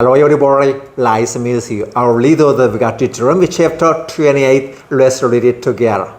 Hello everybody, nice to meet you. Our read of Deuteronomy chapter 28, let's read it together.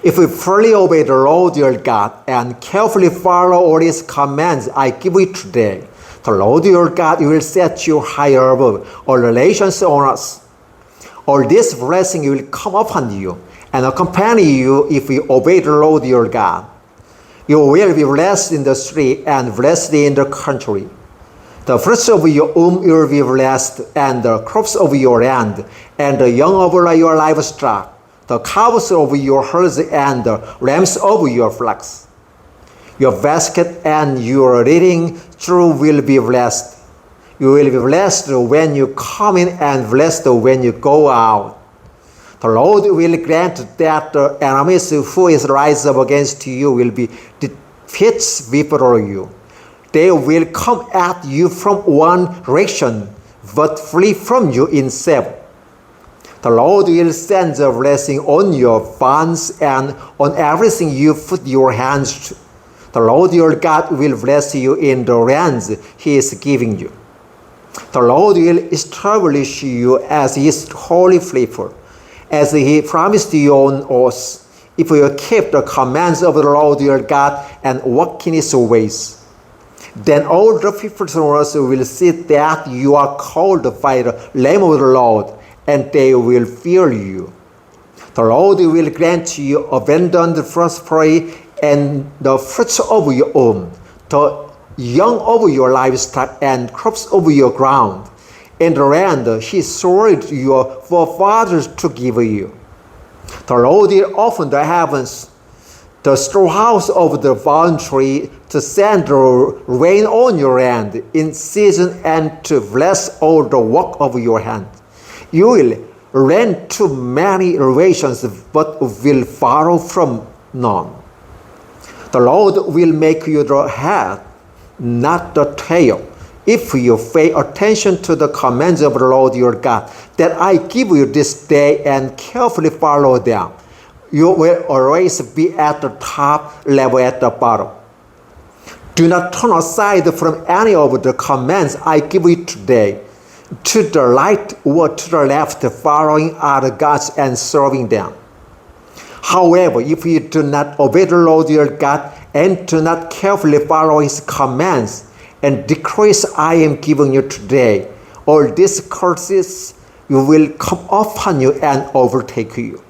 If we fully obey the Lord your God and carefully follow all his commands I give you today, the Lord your God will set you higher above all nations on us. All this blessing will come upon you and accompany you if you obey the Lord your God. You will be blessed in the street and blessed in the country. The fruits of your womb will be blessed, and the crops of your land, and the young of your livestock, the calves of your herds, and the lambs of your flocks. Your basket and your reading trough will be blessed. You will be blessed when you come in and blessed when you go out. The Lord will grant that the enemies who is rise up against you will be defeated before you. They will come at you from one direction, but flee from you in seven. The Lord will send a blessing on your barns and on everything you put your hands to. The Lord your God will bless you in the lands he is giving you. The Lord will establish you as his holy people, as he promised you on oath, if you keep the commands of the Lord your God and walk in his ways. Then all the people on earth will see that you are called by the name of the Lord, and they will fear you. The Lord will grant you abundant prosperity and the fruits of your womb, the young of your livestock and crops of your ground, in the land he swore your forefathers to give you. The Lord will open the heavens, the storehouse of the bounty, to send the rain on your land in season and to bless all the work of your hand. You will lend to many nations, but will borrow from none. The Lord will make you the head, not the tail, if you pay attention to the commands of the Lord your God that I give you this day and carefully follow them. You will always be at the top, level at the bottom. Do not turn aside from any of the commands I give you today, to the right or to the left, following other gods and serving them. However, if you do not obey the Lord your God and do not carefully follow his commands and decrees I am giving you today, all these curses will come upon you and overtake you.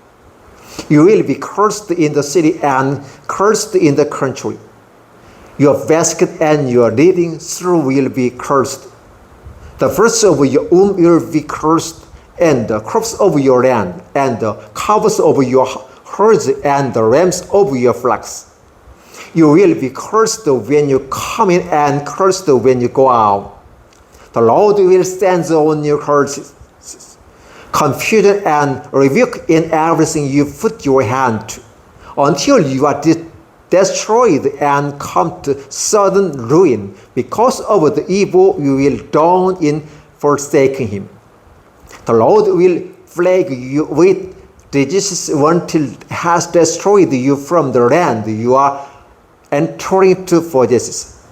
You will be cursed in the city and cursed in the country. Your basket and your reading trough will be cursed. The fruits of your womb will be cursed, and the crops of your land, and the calves of your herds, and the lambs of your flocks. You will be cursed when you come in and cursed when you go out. The Lord will send on you curses, confusion and rebuke in everything you put your hand to, until you are destroyed and come to sudden ruin because of the evil you will done in forsaking him. The Lord will plague you with diseases until he has destroyed you from the land you are entering to possess.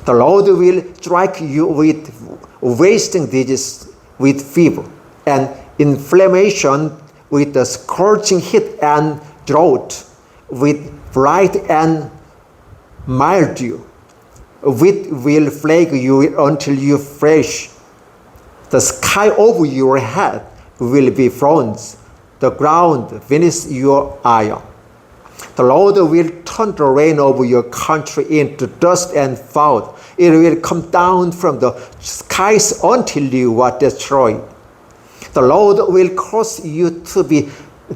The Lord will strike you with wasting disease, with fever and inflammation, with the scorching heat and drought, with blight and mildew, which will plague you until you perish. The sky over your head will be bronze, the ground beneath your eye. The Lord will turn the rain over your country into dust and fog. It will come down from the skies until you are destroyed. The Lord will cause you to be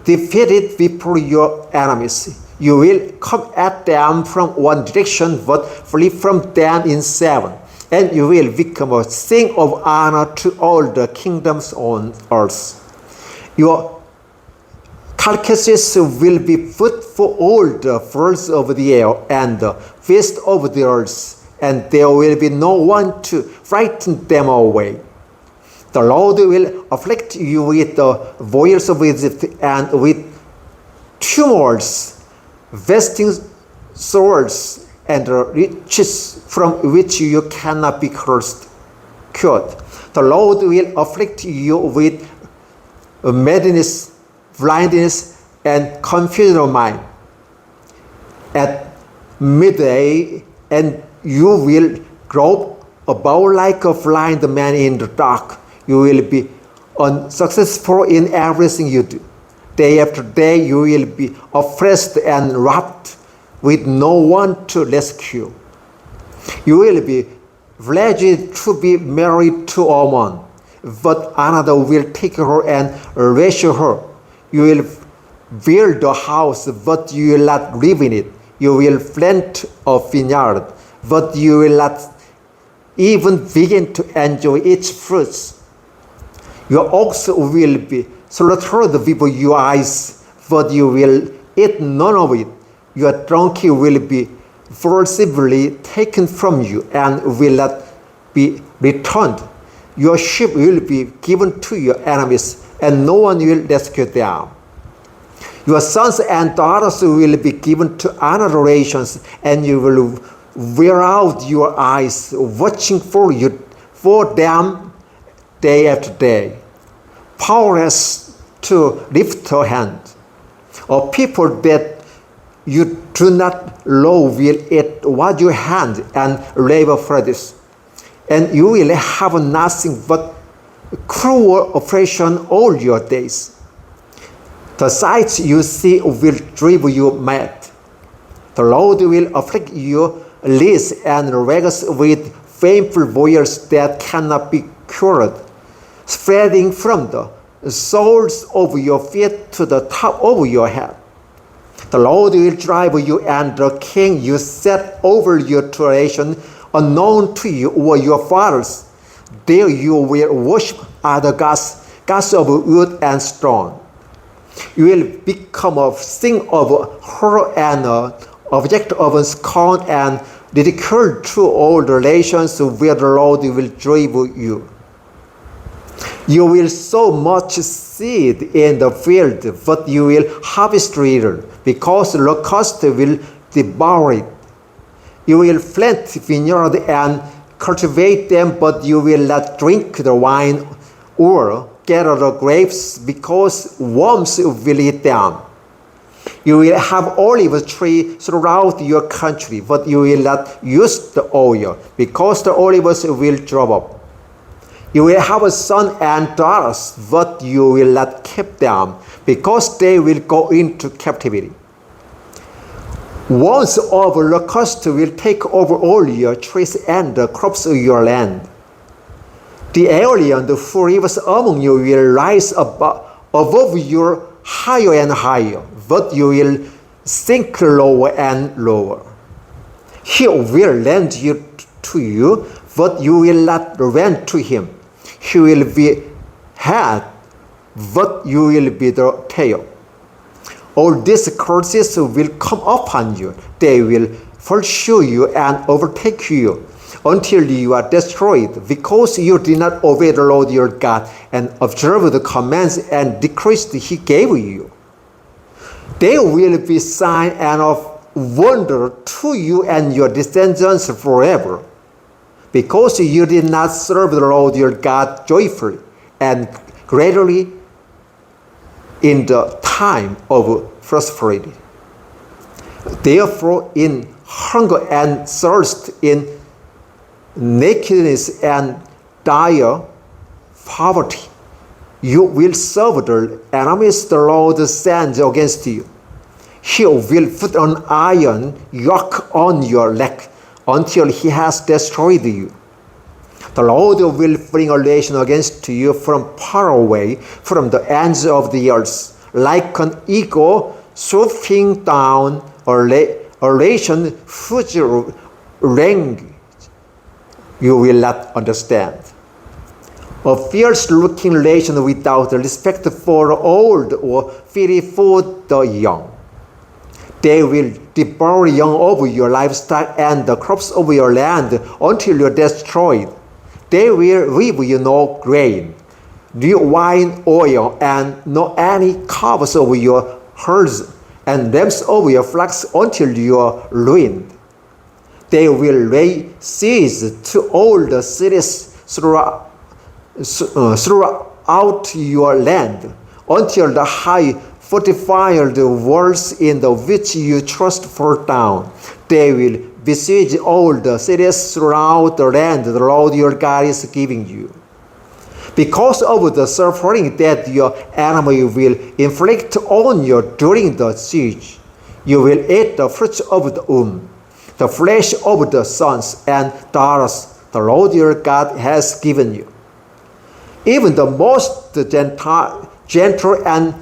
defeated before your enemies. You will come at them from one direction, but flee from them in seven. And you will become a thing of honor to all the kingdoms on earth. Your carcasses will be food for all the birds of the air and the beasts of the earth, and there will be no one to frighten them away. The Lord will afflict you with the boils of Egypt and with tumors, wasting sores, and riches from which you cannot be cured. The Lord will afflict you with madness, blindness, and confusion of mind. At midday, and you will grope about like a blind man in the dark. You will be unsuccessful in everything you do. Day after day, you will be oppressed and robbed with no one to rescue. You will be pledged to be married to a woman, but another will take her and raise her. You will build a house, but you will not live in it. You will plant a vineyard, but you will not even begin to enjoy its fruits. Your ox will be slaughtered before your eyes, but you will eat none of it. Your donkey will be forcibly taken from you and will not be returned. Your sheep will be given to your enemies, and no one will rescue them. Your sons and daughters will be given to another nations, and you will wear out your eyes watching for them day after day, powerless to lift a hand. A people that you do not love will eat what you hand and labor for this, and you will have nothing but cruel oppression all your days. The sights you see will drive you mad. The Lord will afflict you legs and legs with painful boils that cannot be cured, spreading from the soles of your feet to the top of your head. The Lord will drive you, and the king you set over you to a nation unknown to you or your fathers. There you will worship other gods, gods of wood and stone. You will become a thing of horror and an object of scorn and ridicule to all the nations where the Lord will drive you. You will sow much seed in the field, but you will harvest little, because locusts will devour it. You will plant vineyard and cultivate them, but you will not drink the wine or gather the grapes, because worms will eat them. You will have olive trees throughout your country, but you will not use the oil, because the olives will drop up. You will have a son and daughters, but you will not keep them, because they will go into captivity. Worms of locusts will take over all your trees and the crops of your land. The alien who lives among you will rise above you higher and higher, but you will sink lower and lower. He will lend you to you, but you will not lend to him. He will be head, but you will be the tail. All these curses will come upon you. They will pursue you and overtake you until you are destroyed, because you did not obey the Lord your God and observe the commands and decrees he gave you. They will be sign and of wonder to you and your descendants forever, because you did not serve the Lord your God joyfully and gratefully in the time of prosperity. Therefore, in hunger and thirst, in nakedness and dire poverty, you will serve the enemies the Lord sends against you. He will put an iron yoke on your neck until he has destroyed you. The Lord will bring a nation against you from far away, from the ends of the earth, like an eagle swooping down a nation whose range you will not understand. A fierce-looking nation without respect for the old or pity for the young. They will devour young of your livestock and the crops of your land until you are destroyed. They will leave you no grain, new wine oil, and no any calves of your herds and lambs of your flocks until you are ruined. They will lay siege to all the cities throughout your land, until the high fortified walls in which you trust fall down. They will besiege all the cities throughout the land the Lord your God is giving you. Because of the suffering that your enemy will inflict on you during the siege, you will eat the fruits of the womb, the flesh of the sons and daughters the Lord your God has given you. Even the most gentle and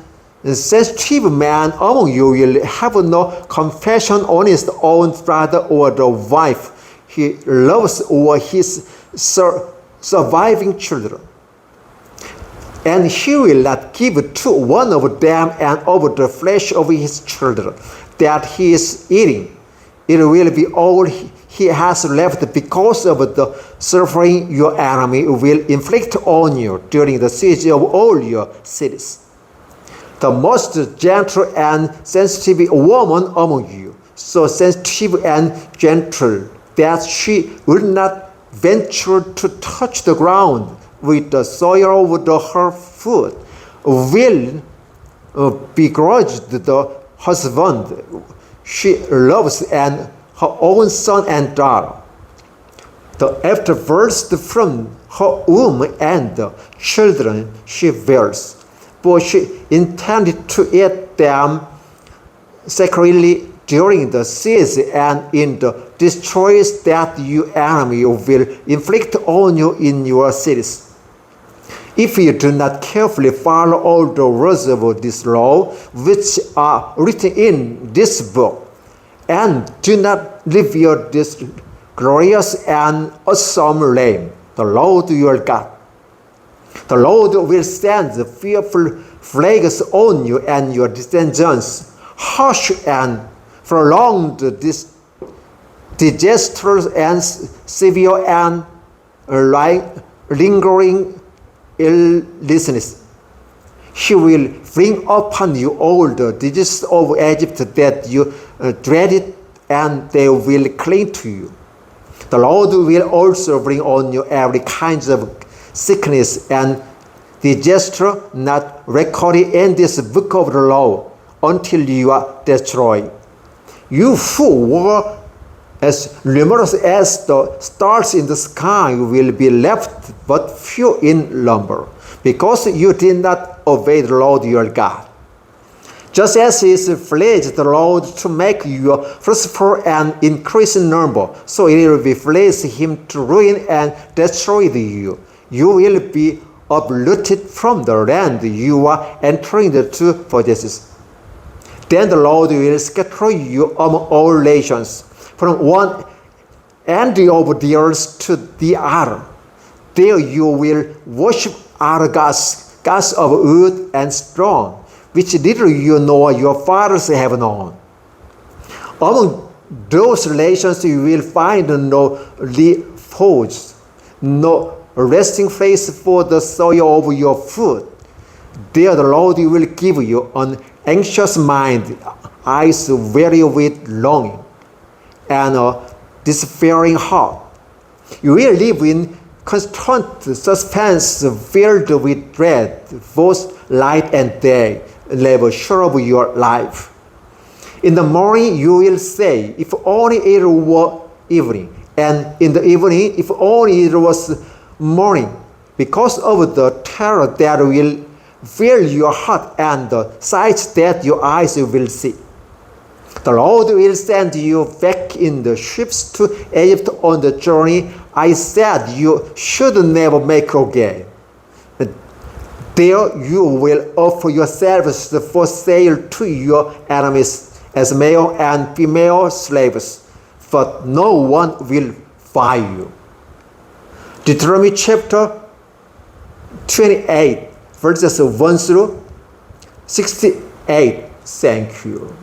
sensitive man among you will have no compassion on his own brother or the wife he loves or his surviving children. And he will not give to one of them and of the flesh of his children that he is eating. It will be all he has left because of the suffering your enemy will inflict on you during the siege of all your cities. The most gentle and sensitive woman among you, so sensitive and gentle that she will not venture to touch the ground with the soil of her foot, will begrudge the husband she loves and her own son and daughter, the afterbirths from her womb and the children she bears, for she intended to eat them secretly during the siege and in the destroys that your enemy will inflict on you in your cities. If you do not carefully follow all the words of this law, which are written in this book, and do not reveal this glorious and awesome name, the Lord your God, the Lord will send fearful plagues on you and your descendants, harsh and prolonged disasters and severe and lingering illness. He will bring upon you all the diseases of Egypt that you dreaded, and they will cling to you. The Lord will also bring on you every kind of sickness and disaster not recorded in this book of the law until you are destroyed. You who were as numerous as the stars in the sky will be left but few in number, because you did not obey the Lord your God. Just as it pleased the Lord to make you fruitful and increase in number, so it will be pleased him to ruin and destroy you. You will be uprooted from the land you are entering to possess. Then the Lord will scatter you among all nations, from one end of the earth to the other. There you will worship other gods, gods of wood and stone, which neither you nor your fathers have known. Among those nations you will find no refuge, no resting place for the soil of your foot. There the Lord will give you an anxious mind, eyes weary with longing, and a despairing heart. You will live in constant suspense, filled with dread, both night and day, never sure of your life. In the morning you will say, if only it were evening, and in the evening, if only it was morning, because of the terror that will fill your heart and the sights that your eyes will see. The Lord will send you back in the ships to Egypt on the journey I said you should never make again. There you will offer yourselves for sale to your enemies as male and female slaves, but no one will buy you. Deuteronomy chapter 28, verses 1 through 68. Thank you.